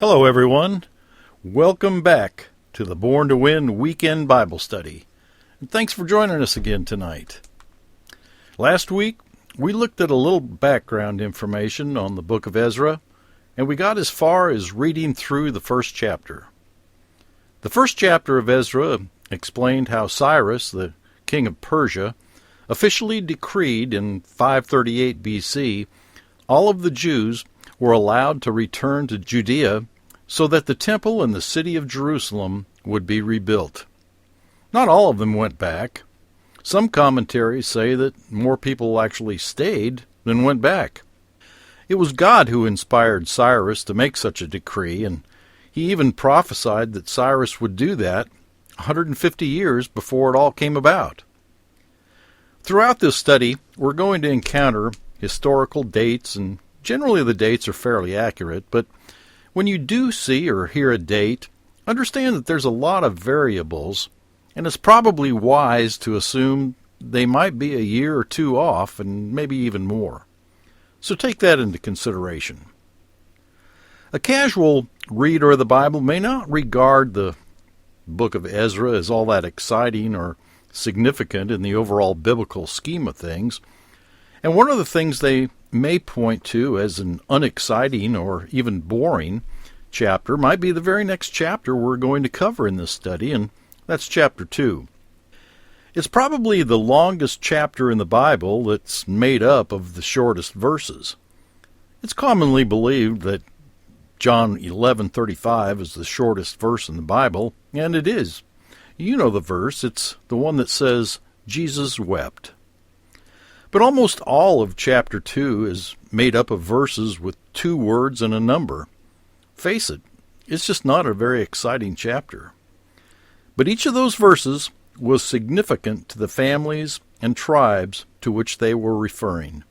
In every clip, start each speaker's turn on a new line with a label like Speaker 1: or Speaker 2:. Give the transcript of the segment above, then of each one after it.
Speaker 1: Hello, everyone. Welcome back to the Born to Win Weekend Bible Study. And thanks for joining us again tonight. Last week, we looked at a little background information on the book of Ezra, and we got as far as reading through the first chapter. The first chapter of Ezra explained how Cyrus, the king of Persia, officially decreed in 538 BC all of the Jews were allowed to return to Judea so that the temple and the city of Jerusalem would be rebuilt. Not all of them went back. Some commentaries say that more people actually stayed than went back. It was God who inspired Cyrus to make such a decree, and he even prophesied that Cyrus would do that 150 years before it all came about. Throughout this study, we're going to encounter historical dates, and generally the dates are fairly accurate, but when you do see or hear a date, understand that there's a lot of variables, and it's probably wise to assume they might be a year or two off, and maybe even more. So take that into consideration. A casual reader of the Bible may not regard the book of Ezra as all that exciting or significant in the overall biblical scheme of things, and one of the things they may point to as an unexciting or even boring chapter might be the very next chapter we're going to cover in this study, and that's chapter 2. It's probably the longest chapter in the Bible that's made up of the shortest verses. It's commonly believed that John 11:35 is the shortest verse in the Bible, and it is. You know the verse. It's the one that says, Jesus wept. But almost all of chapter 2 is made up of verses with 2 words and a number. Face it, it's just not a very exciting chapter. But each of those verses was significant to the families and tribes to which they were referring.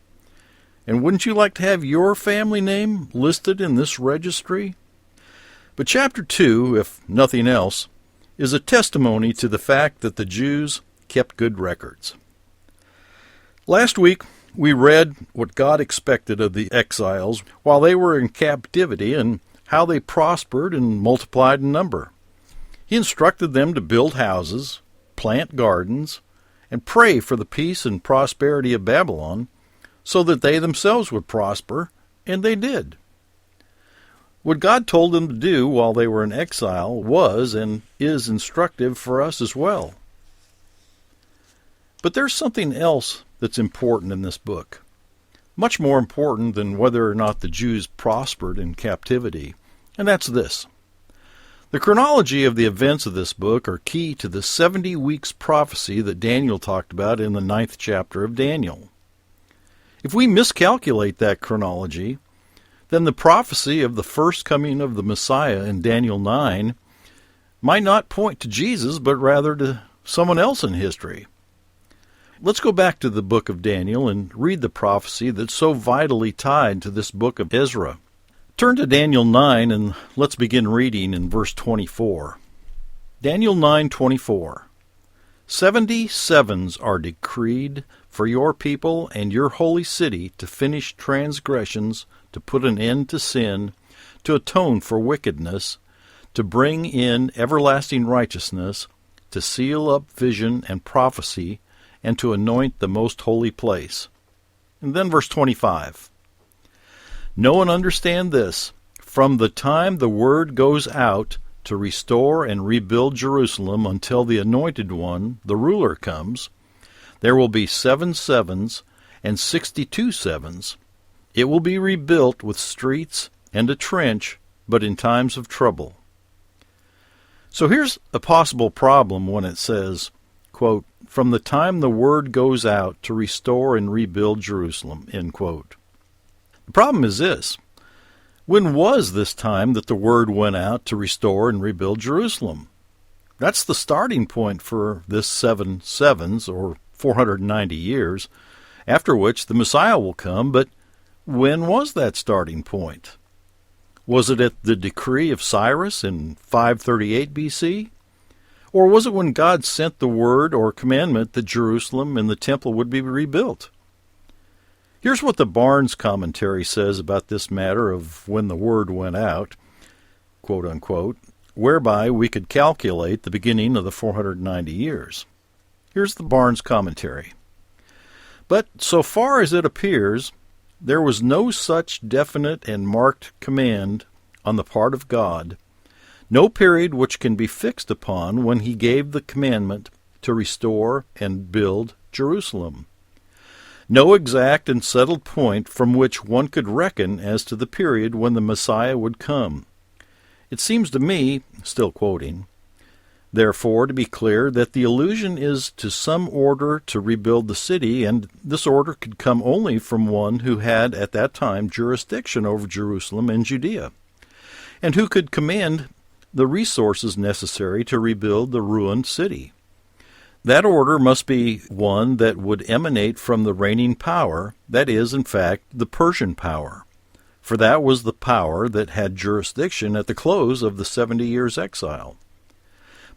Speaker 1: And wouldn't you like to have your family name listed in this registry? But chapter 2, if nothing else, is a testimony to the fact that the Jews kept good records. Last week, we read what God expected of the exiles while they were in captivity and how they prospered and multiplied in number. He instructed them to build houses, plant gardens, and pray for the peace and prosperity of Babylon so that they themselves would prosper, and they did. What God told them to do while they were in exile was and is instructive for us as well. But there's something else that's important in this book, much more important than whether or not the Jews prospered in captivity, and that's this. The chronology of the events of this book are key to the 70 weeks prophecy that Daniel talked about in the 9th chapter of Daniel. If we miscalculate that chronology, then the prophecy of the first coming of the Messiah in Daniel 9 might not point to Jesus, but rather to someone else in history. Let's go back to the book of Daniel and read the prophecy that's so vitally tied to this book of Ezra. Turn to Daniel 9 and let's begin reading in verse 24. Daniel 9:24. 70 sevens are decreed for your people and your holy city to finish transgressions, to put an end to sin, to atone for wickedness, to bring in everlasting righteousness, to seal up vision and prophecy, and to anoint the most holy place. And then verse 25. Know and understand this, from the time the word goes out to restore and rebuild Jerusalem until the Anointed One, the ruler, comes, there will be 7 sevens and 62 sevens. It will be rebuilt with streets and a trench, but in times of trouble. So here's a possible problem when it says, quote, from the time the word goes out to restore and rebuild Jerusalem, end quote. The problem is this. When was this time that the word went out to restore and rebuild Jerusalem? That's the starting point for this 7 sevens, or 490 years, after which the Messiah will come, but when was that starting point? Was it at the decree of Cyrus in 538 BC? Or was it when God sent the word or commandment that Jerusalem and the temple would be rebuilt? Here's what the Barnes commentary says about this matter of when the word went out. quote unquote, whereby we could calculate the beginning of the 490 years. Here's the Barnes commentary. But so far as it appears, there was no such definite and marked command on the part of God, no period which can be fixed upon when he gave the commandment to restore and build Jerusalem. No exact and settled point from which one could reckon as to the period when the Messiah would come. It seems to me, still quoting, therefore, to be clear that the allusion is to some order to rebuild the city, and this order could come only from one who had at that time jurisdiction over Jerusalem and Judea, and who could command the resources necessary to rebuild the ruined city. That order must be one that would emanate from the reigning power, that is, in fact, the Persian power, for that was the power that had jurisdiction at the close of the 70 years' exile.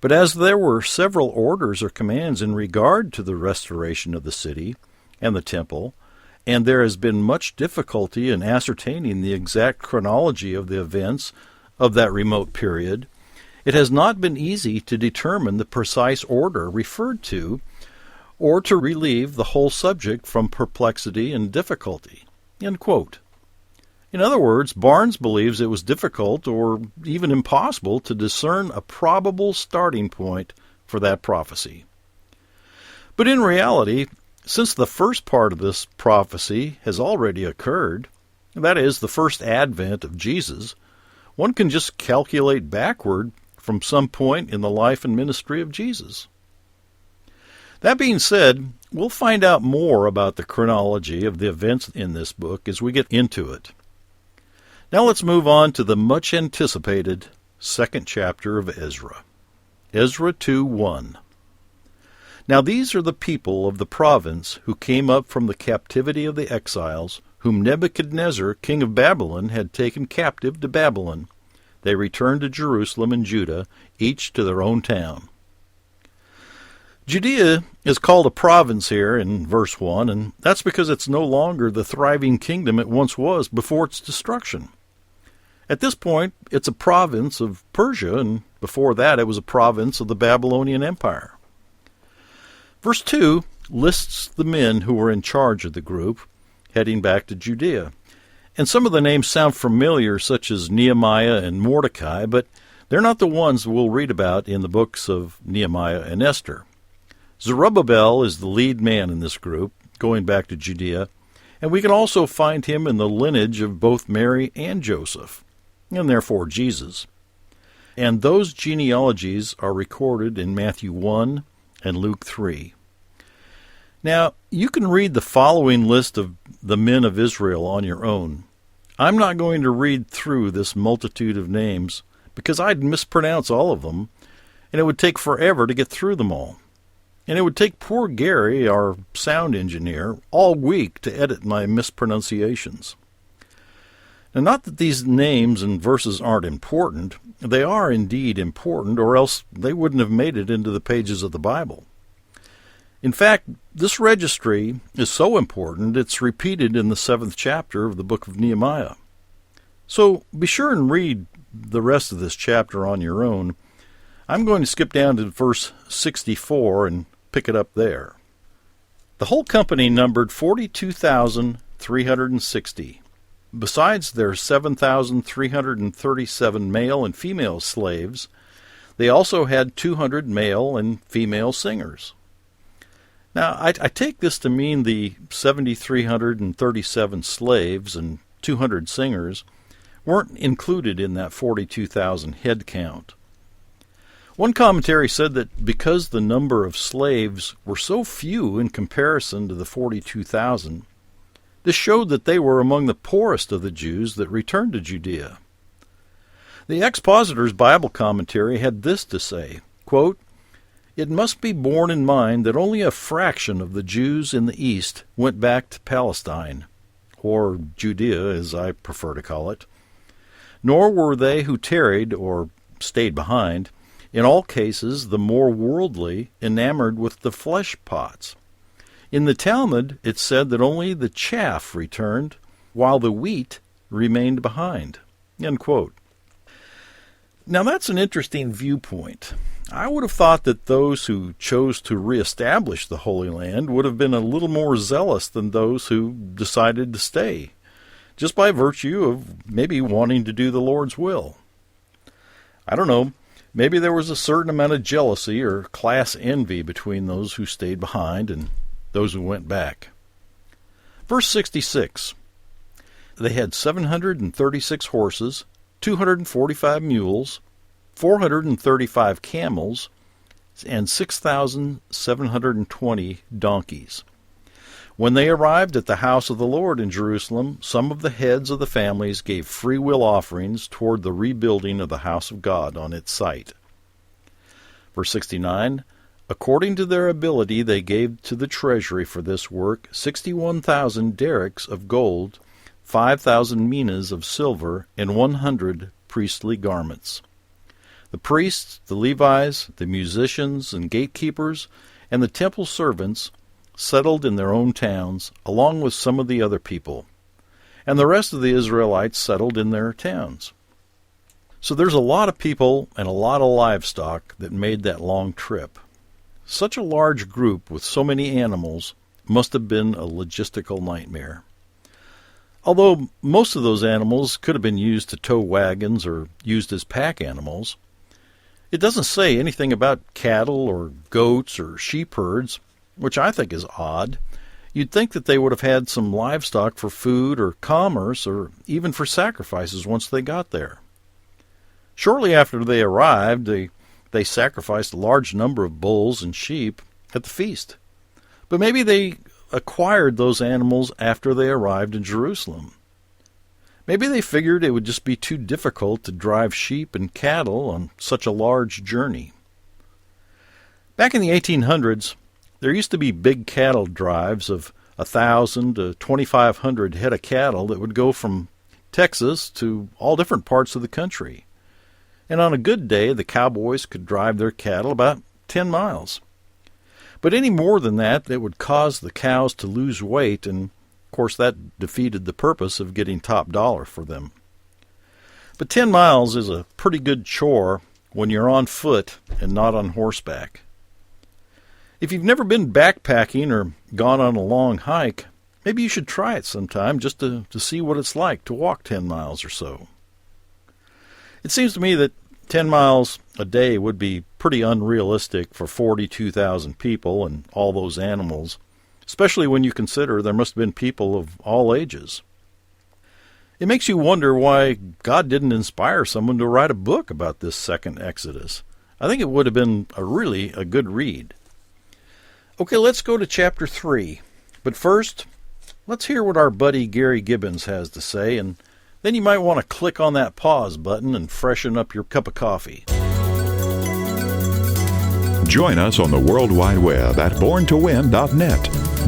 Speaker 1: But as there were several orders or commands in regard to the restoration of the city and the temple, and there has been much difficulty in ascertaining the exact chronology of the events of that remote period, it has not been easy to determine the precise order referred to, or to relieve the whole subject from perplexity and difficulty. End quote. In other words, Barnes believes it was difficult or even impossible to discern a probable starting point for that prophecy. But in reality, since the first part of this prophecy has already occurred, that is, the first advent of Jesus, one can just calculate backward from some point in the life and ministry of Jesus. That being said, we'll find out more about the chronology of the events in this book as we get into it. Now let's move on to the much-anticipated second chapter of Ezra. Ezra 2:1. Now these are the people of the province who came up from the captivity of the exiles, whom Nebuchadnezzar, king of Babylon, had taken captive to Babylon. They returned to Jerusalem and Judah, each to their own town. Judea is called a province here in verse 1, and that's because it's no longer the thriving kingdom it once was before its destruction. At this point, it's a province of Persia, and before that it was a province of the Babylonian Empire. Verse 2 lists the men who were in charge of the group, heading back to Judea. And some of the names sound familiar, such as Nehemiah and Mordecai, but they're not the ones we'll read about in the books of Nehemiah and Esther. Zerubbabel is the lead man in this group, going back to Judea, and we can also find him in the lineage of both Mary and Joseph, and therefore Jesus. And those genealogies are recorded in Matthew 1 and Luke 3. Now, you can read the following list of the men of Israel on your own. I'm not going to read through this multitude of names because I'd mispronounce all of them, and it would take forever to get through them all. And it would take poor Gary, our sound engineer, all week to edit my mispronunciations. Now, not that these names and verses aren't important. They are indeed important, or else they wouldn't have made it into the pages of the Bible. In fact, this registry is so important it's repeated in the 7th chapter of the book of Nehemiah. So be sure and read the rest of this chapter on your own. I'm going to skip down to verse 64 and pick it up there. The whole company numbered 42,360. Besides their 7,337 male and female slaves, they also had 200 male and female singers. Now, I take this to mean the 7,337 slaves and 200 singers weren't included in that 42,000 head count. One commentary said that because the number of slaves were so few in comparison to the 42,000, this showed that they were among the poorest of the Jews that returned to Judea. The Expositor's Bible commentary had this to say, quote, "It must be borne in mind that only a fraction of the Jews in the East went back to Palestine, or Judea as I prefer to call it, nor were they who tarried or stayed behind, in all cases the more worldly, enamored with the flesh pots. In the Talmud it said that only the chaff returned, while the wheat remained behind." End quote. Now that's an interesting viewpoint. I would have thought that those who chose to reestablish the Holy Land would have been a little more zealous than those who decided to stay, just by virtue of maybe wanting to do the Lord's will. I don't know, maybe there was a certain amount of jealousy or class envy between those who stayed behind and those who went back. Verse 66, they had 736 horses, 245 mules, 435 camels, and 6,720 donkeys. When they arrived at the house of the Lord in Jerusalem, some of the heads of the families gave free will offerings toward the rebuilding of the house of God on its site. Verse 69, according to their ability they gave to the treasury for this work 61,000 derricks of gold, 5,000 minas of silver, and 100 priestly garments. The priests, the Levites, the musicians and gatekeepers, and the temple servants settled in their own towns, along with some of the other people, and the rest of the Israelites settled in their towns. So there's a lot of people and a lot of livestock that made that long trip. Such a large group with so many animals must have been a logistical nightmare. Although most of those animals could have been used to tow wagons or used as pack animals, it doesn't say anything about cattle or goats or sheep herds, which I think is odd. You'd think that they would have had some livestock for food or commerce or even for sacrifices once they got there. Shortly after they arrived, they sacrificed a large number of bulls and sheep at the feast. But maybe they acquired those animals after they arrived in Jerusalem. Maybe they figured it would just be too difficult to drive sheep and cattle on such a large journey. Back in the 1800s, there used to be big cattle drives of 1,000 to 2,500 head of cattle that would go from Texas to all different parts of the country. And on a good day, the cowboys could drive their cattle about 10 miles. But any more than that, it would cause the cows to lose weight, and of course that defeated the purpose of getting top dollar for them. But 10 miles is a pretty good chore when you're on foot and not on horseback. If you've never been backpacking or gone on a long hike, maybe you should try it sometime just to see what it's like to walk 10 miles or so. It seems to me that 10 miles a day would be pretty unrealistic for 42,000 people and all those animals, especially when you consider there must have been people of all ages. It makes you wonder why God didn't inspire someone to write a book about this second Exodus. I think it would have been a good read. Okay, let's go to chapter 3. But first, let's hear what our buddy Gary Gibbons has to say, and then you might want to click on that pause button and freshen up your cup of coffee.
Speaker 2: Join us on the World Wide Web at borntowin.net.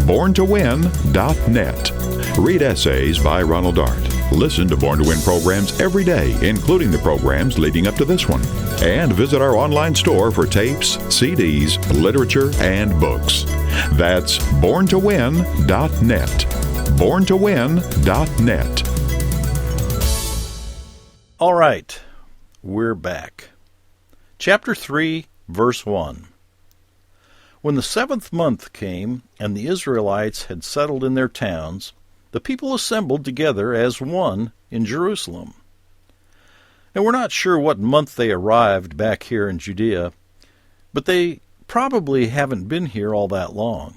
Speaker 2: borntowin.net. Read essays by Ronald Dart. Listen to Born to Win programs every day, including the programs leading up to this one. And visit our online store for tapes, CDs, literature, and books. That's borntowin.net. borntowin.net.
Speaker 1: All right, we're back. Chapter 3, verse 1. When the 7th month came, and the Israelites had settled in their towns, the people assembled together as one in Jerusalem. Now, we're not sure what month they arrived back here in Judea, but they probably haven't been here all that long.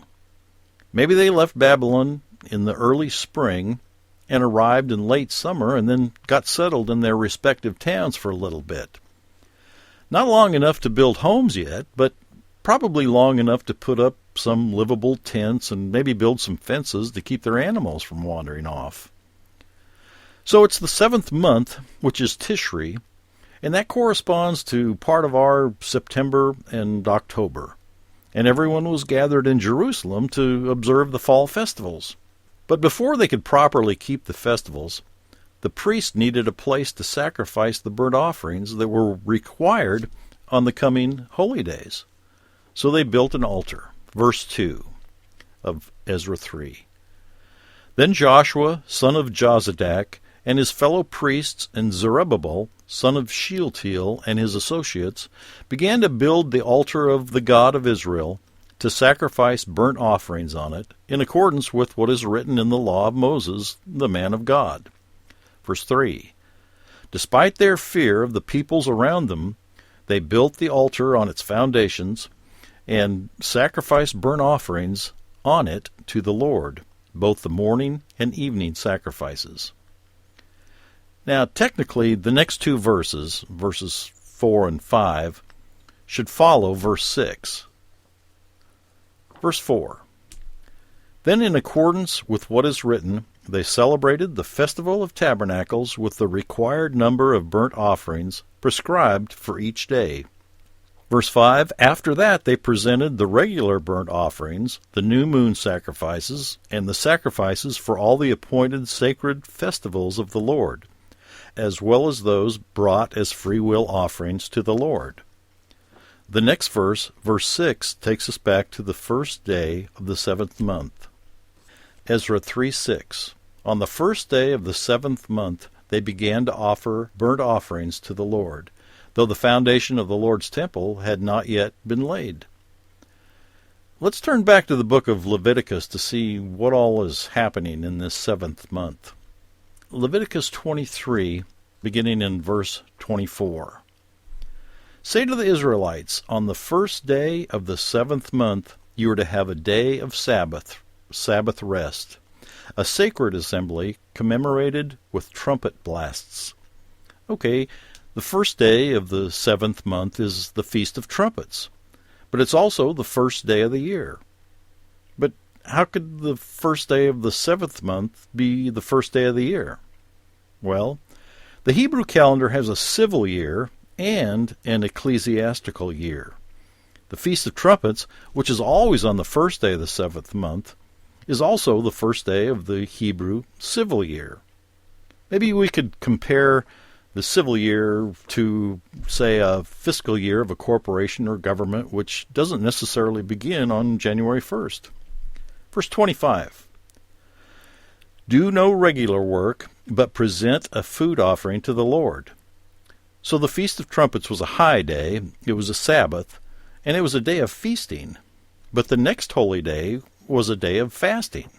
Speaker 1: Maybe they left Babylon in the early spring and arrived in late summer and then got settled in their respective towns for a little bit. Not long enough to build homes yet, but probably long enough to put up some livable tents and maybe build some fences to keep their animals from wandering off. So it's the 7th month, which is Tishri, and that corresponds to part of our September and October. And everyone was gathered in Jerusalem to observe the fall festivals. But before they could properly keep the festivals, the priest needed a place to sacrifice the burnt offerings that were required on the coming holy days. So they built an altar. Verse 2 of Ezra 3. Then Joshua, son of Jozadak, and his fellow priests and Zerubbabel, son of Shealtiel, and his associates, began to build the altar of the God of Israel, to sacrifice burnt offerings on it, in accordance with what is written in the law of Moses, the man of God. Verse 3. Despite their fear of the peoples around them, they built the altar on its foundations, and sacrificed burnt offerings on it to the Lord, both the morning and evening sacrifices. Now, technically, the next two verses, verses 4 and 5, should follow verse 6. Verse 4. Then, in accordance with what is written, they celebrated the Festival of Tabernacles with the required number of burnt offerings prescribed for each day. Verse 5, after that they presented the regular burnt offerings, the new moon sacrifices, and the sacrifices for all the appointed sacred festivals of the Lord, as well as those brought as freewill offerings to the Lord. The next verse, verse 6, takes us back to the first day of the seventh month. Ezra 3:6. On the first day of the seventh month they began to offer burnt offerings to the Lord, though the foundation of the Lord's temple had not yet been laid. Let's turn back to the book of Leviticus to see what all is happening in this seventh month. Leviticus 23, beginning in verse 24. Say to the Israelites, on the first day of the seventh month you are to have a day of Sabbath rest, a sacred assembly commemorated with trumpet blasts. Okay, the first day of the seventh month is the Feast of Trumpets, but it's also the first day of the year. But how could the first day of the seventh month be the first day of the year? Well, the Hebrew calendar has a civil year and an ecclesiastical year. The Feast of Trumpets, which is always on the first day of the seventh month, is also the first day of the Hebrew civil year. Maybe we could compare the civil year to, say, a fiscal year of a corporation or government, which doesn't necessarily begin on January 1st. Verse 25. Do no regular work, but present a food offering to the Lord. So the Feast of Trumpets was a high day, it was a Sabbath, and it was a day of feasting. But the next holy day was a day of fasting.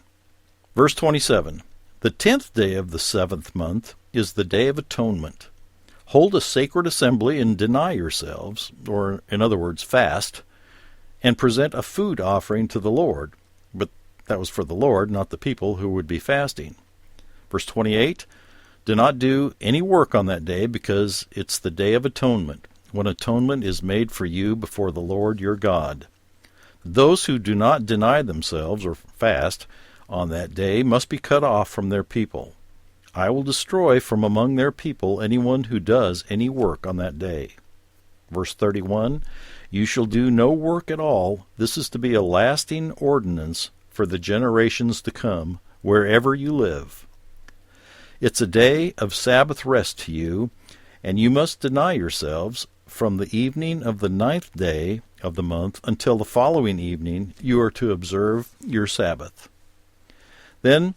Speaker 1: Verse 27. The 10th day of the seventh month is the Day of Atonement. Hold a sacred assembly and deny yourselves, or in other words, fast, and present a food offering to the Lord. But that was for the Lord, not the people who would be fasting. Verse 28. Do not do any work on that day, because it's the Day of Atonement, when atonement is made for you before the Lord your God. Those who do not deny themselves or fast on that day must be cut off from their people. I will destroy from among their people anyone who does any work on that day. Verse 31, you shall do no work at all. This is to be a lasting ordinance for the generations to come, wherever you live. It's a day of Sabbath rest to you, and you must deny yourselves. From the evening of the 9th day of the month until the following evening, you are to observe your Sabbath. Then,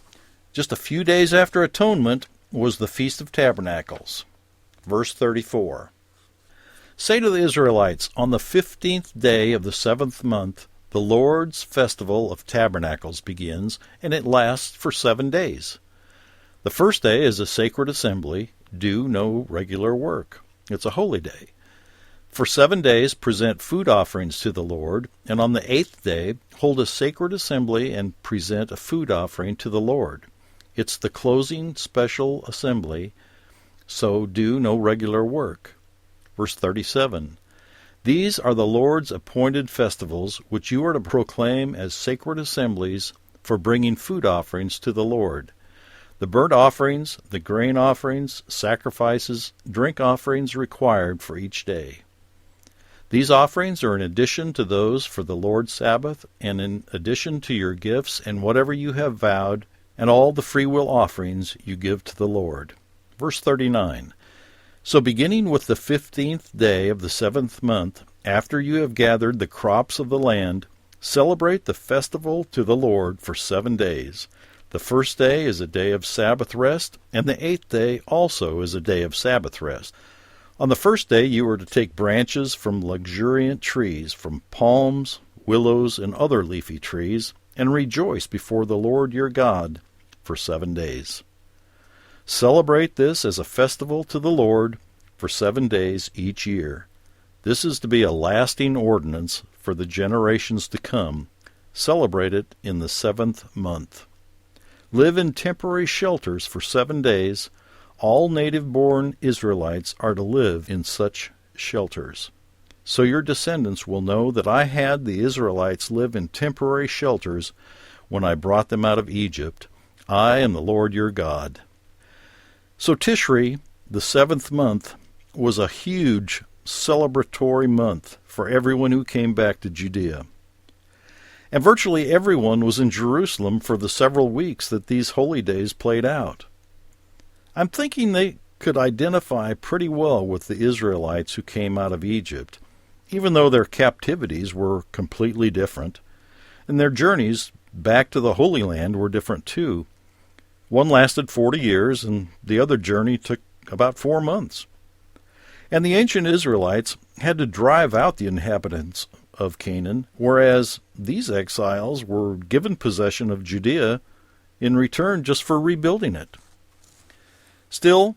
Speaker 1: just a few days after Atonement, was the Feast of Tabernacles. Verse 34. Say to the Israelites, on the 15th day of the 7th month, the Lord's festival of tabernacles begins, and it lasts for 7 days. The first day is a sacred assembly. Do no regular work. It's a holy day. For 7 days present food offerings to the Lord, and on the 8th day hold a sacred assembly and present a food offering to the Lord. It's the closing special assembly, so do no regular work. Verse 37. These are the Lord's appointed festivals, which you are to proclaim as sacred assemblies for bringing food offerings to the Lord. The burnt offerings, the grain offerings, sacrifices, drink offerings required for each day. These offerings are in addition to those for the Lord's Sabbath, and in addition to your gifts and whatever you have vowed, and all the freewill offerings you give to the Lord. Verse 39. So beginning with the 15th day of the 7th month, after you have gathered the crops of the land, celebrate the festival to the Lord for 7 days. The first day is a day of Sabbath rest, and the 8th day also is a day of Sabbath rest. On the first day you are to take branches from luxuriant trees, from palms, willows, and other leafy trees, and rejoice before the Lord your God for 7 days. Celebrate this as a festival to the Lord for 7 days each year. This is to be a lasting ordinance for the generations to come. Celebrate it in the 7th month. Live in temporary shelters for 7 days. All native-born Israelites are to live in such shelters. So your descendants will know that I had the Israelites live in temporary shelters when I brought them out of Egypt. I am the Lord your God. So Tishri, the 7th month, was a huge celebratory month for everyone who came back to Judea. And virtually everyone was in Jerusalem for the several weeks that these holy days played out. I'm thinking they could identify pretty well with the Israelites who came out of Egypt, even though their captivities were completely different, and their journeys back to the Holy Land were different too. One lasted 40 years, and the other journey took about 4 months. And the ancient Israelites had to drive out the inhabitants of Canaan, whereas these exiles were given possession of Judea in return just for rebuilding it. Still,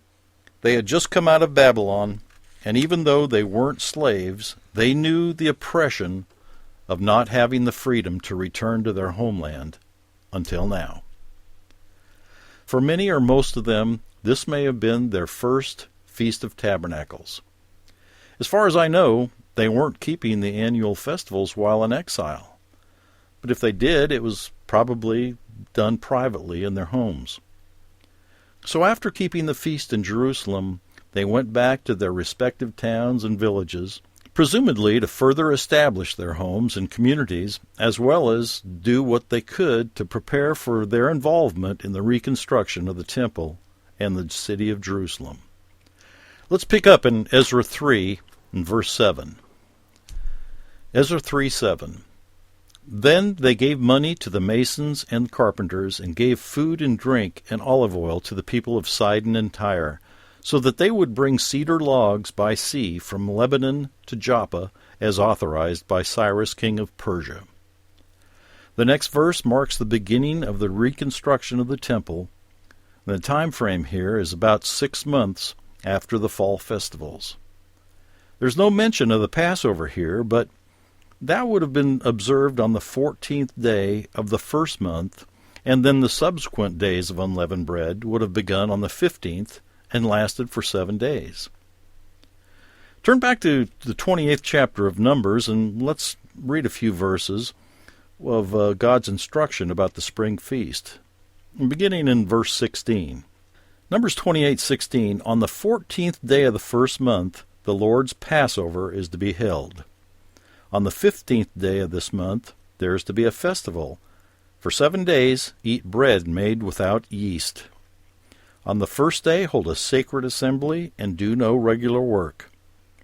Speaker 1: they had just come out of Babylon, and even though they weren't slaves, they knew the oppression of not having the freedom to return to their homeland until now. For many or most of them, this may have been their first Feast of Tabernacles. As far as I know, they weren't keeping the annual festivals while in exile. But if they did, it was probably done privately in their homes. So after keeping the feast in Jerusalem, they went back to their respective towns and villages, presumably to further establish their homes and communities, as well as do what they could to prepare for their involvement in the reconstruction of the temple and the city of Jerusalem. Let's pick up in Ezra 3 and verse 7. Ezra 3:7. Then they gave money to the masons and carpenters, and gave food and drink and olive oil to the people of Sidon and Tyre, so that they would bring cedar logs by sea from Lebanon to Joppa, as authorized by Cyrus, king of Persia. The next verse marks the beginning of the reconstruction of the temple. The time frame here is about 6 months after the fall festivals. There's no mention of the Passover here, but that would have been observed on the 14th day of the first month, and then the subsequent days of unleavened bread would have begun on the 15th and lasted for 7 days. Turn back to the 28th chapter of Numbers, and let's read a few verses of God's instruction about the spring feast, beginning in verse 16. Numbers 28:16, on the 14th day of the first month, the Lord's Passover is to be held. On the 15th day of this month, there is to be a festival. For 7 days, eat bread made without yeast. On the first day, hold a sacred assembly and do no regular work.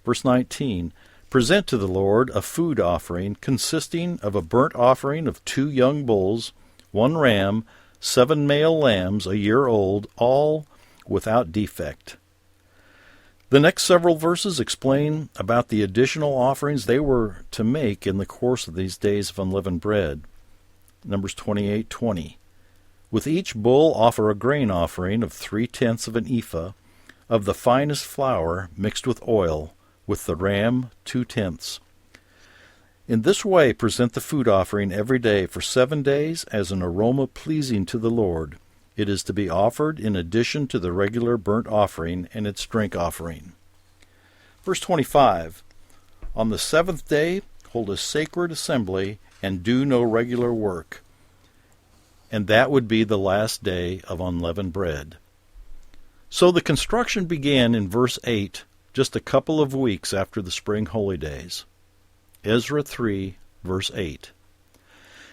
Speaker 1: Verse 19, present to the Lord a food offering consisting of a burnt offering of 2 young bulls, 1 ram, 7 male lambs a year old, all without defect. The next several verses explain about the additional offerings they were to make in the course of these days of unleavened bread. Numbers 28:20. With each bull offer a grain offering of 3/10 of an ephah of the finest flour mixed with oil, with the ram 2/10. In this way present the food offering every day for 7 days as an aroma pleasing to the Lord. It is to be offered in addition to the regular burnt offering and its drink offering. Verse 25, on the 7th day hold a sacred assembly and do no regular work. And that would be the last day of unleavened bread. So the construction began in verse 8, just a couple of weeks after the spring holy days. Ezra 3, verse 8.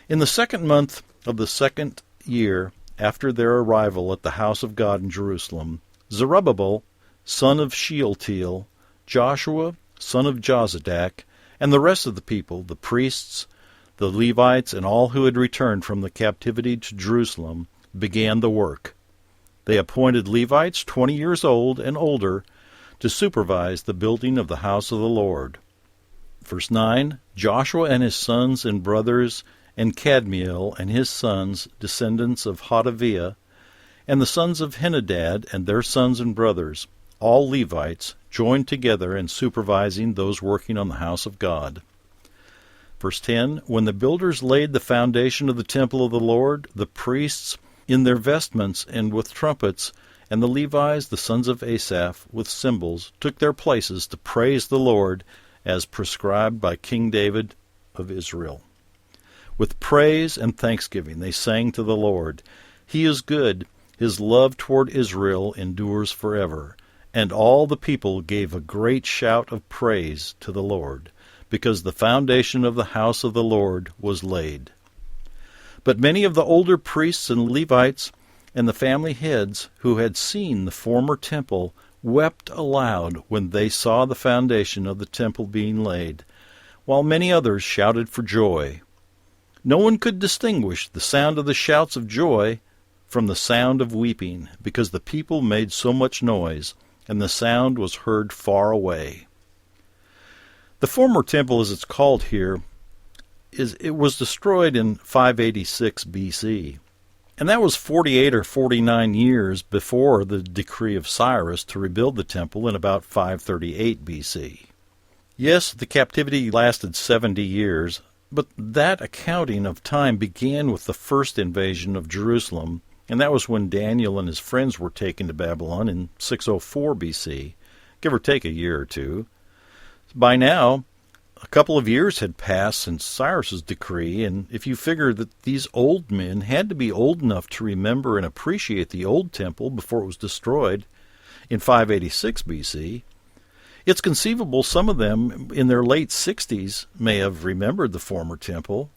Speaker 1: In the 2nd month of the 2nd year after their arrival at the house of God in Jerusalem, Zerubbabel, son of Shealtiel, Joshua, son of Jozadak, and the rest of the people, the priests, the Levites, and all who had returned from the captivity to Jerusalem, began the work. They appointed Levites 20 years old and older to supervise the building of the house of the Lord. Verse 9, Joshua and his sons and brothers, and Kadmiel and his sons, descendants of Hodaviah, and the sons of Henadad and their sons and brothers, all Levites, joined together in supervising those working on the house of God. Verse 10, when the builders laid the foundation of the temple of the Lord, the priests in their vestments and with trumpets, and the Levites, the sons of Asaph, with cymbals, took their places to praise the Lord as prescribed by King David of Israel. With praise and thanksgiving they sang to the Lord. He is good, his love toward Israel endures forever. And all the people gave a great shout of praise to the Lord, because the foundation of the house of the Lord was laid. But many of the older priests and Levites and the family heads who had seen the former temple wept aloud when they saw the foundation of the temple being laid, while many others shouted for joy. No one could distinguish the sound of the shouts of joy from the sound of weeping, because the people made so much noise, and the sound was heard far away. The former temple, as it's called here, it was destroyed in 586 B.C., and that was 48 or 49 years before the decree of Cyrus to rebuild the temple in about 538 B.C. Yes, the captivity lasted 70 years, but that accounting of time began with the first invasion of Jerusalem, and that was when Daniel and his friends were taken to Babylon in 604 B.C., give or take a year or two. By now, a couple of years had passed since Cyrus's decree, and if you figure that these old men had to be old enough to remember and appreciate the old temple before it was destroyed in 586 B.C., it's conceivable some of them in their late 60s may have remembered the former temple,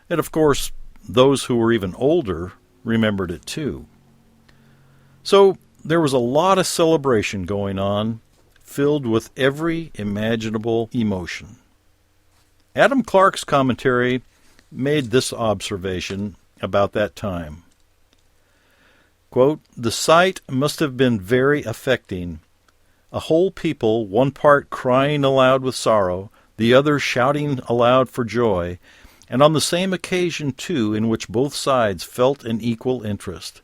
Speaker 1: and of course, those who were even older remembered it too. So there was a lot of celebration going on, filled with every imaginable emotion. Adam Clarke's commentary made this observation about that time. Quote, the sight must have been very affecting. A whole people, one part crying aloud with sorrow, the other shouting aloud for joy, and on the same occasion, too, in which both sides felt an equal interest.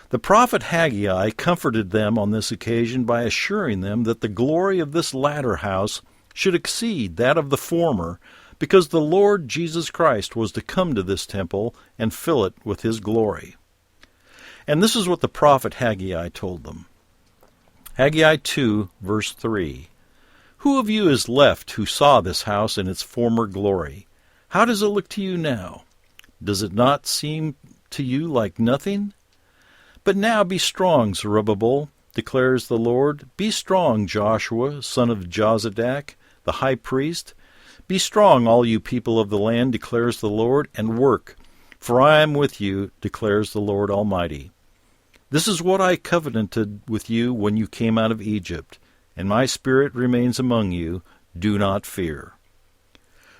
Speaker 1: The prophet Haggai comforted them on this occasion by assuring them that the glory of this latter house should exceed that of the former, because the Lord Jesus Christ was to come to this temple and fill it with his glory. And this is what the prophet Haggai told them. Haggai 2, verse 3. Who of you is left who saw this house in its former glory? How does it look to you now? Does it not seem to you like nothing? But now be strong, Zerubbabel, declares the Lord. Be strong, Joshua, son of Jozadak, the high priest. Be strong, all you people of the land, declares the Lord, and work, for I am with you, declares the Lord Almighty. This is what I covenanted with you when you came out of Egypt, and my spirit remains among you. Do not fear.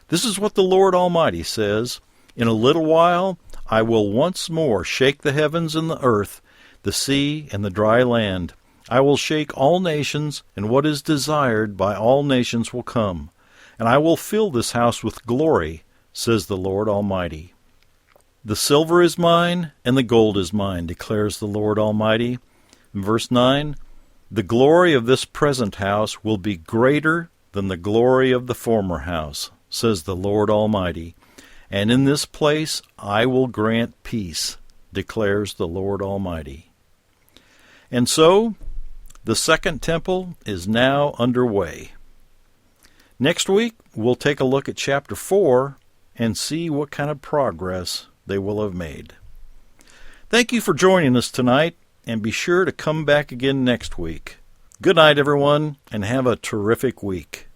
Speaker 1: This is what the Lord Almighty says, in a little while I will once more shake the heavens and the earth, the sea and the dry land. I will shake all nations, and what is desired by all nations will come. And I will fill this house with glory, says the Lord Almighty. The silver is mine, and the gold is mine, declares the Lord Almighty. In verse 9, the glory of this present house will be greater than the glory of the former house, says the Lord Almighty. And in this place I will grant peace, declares the Lord Almighty. And so, the second temple is now underway. Next week, we'll take a look at chapter 4 and see what kind of progress they will have made. Thank you for joining us tonight, and be sure to come back again next week. Good night, everyone, and have a terrific week.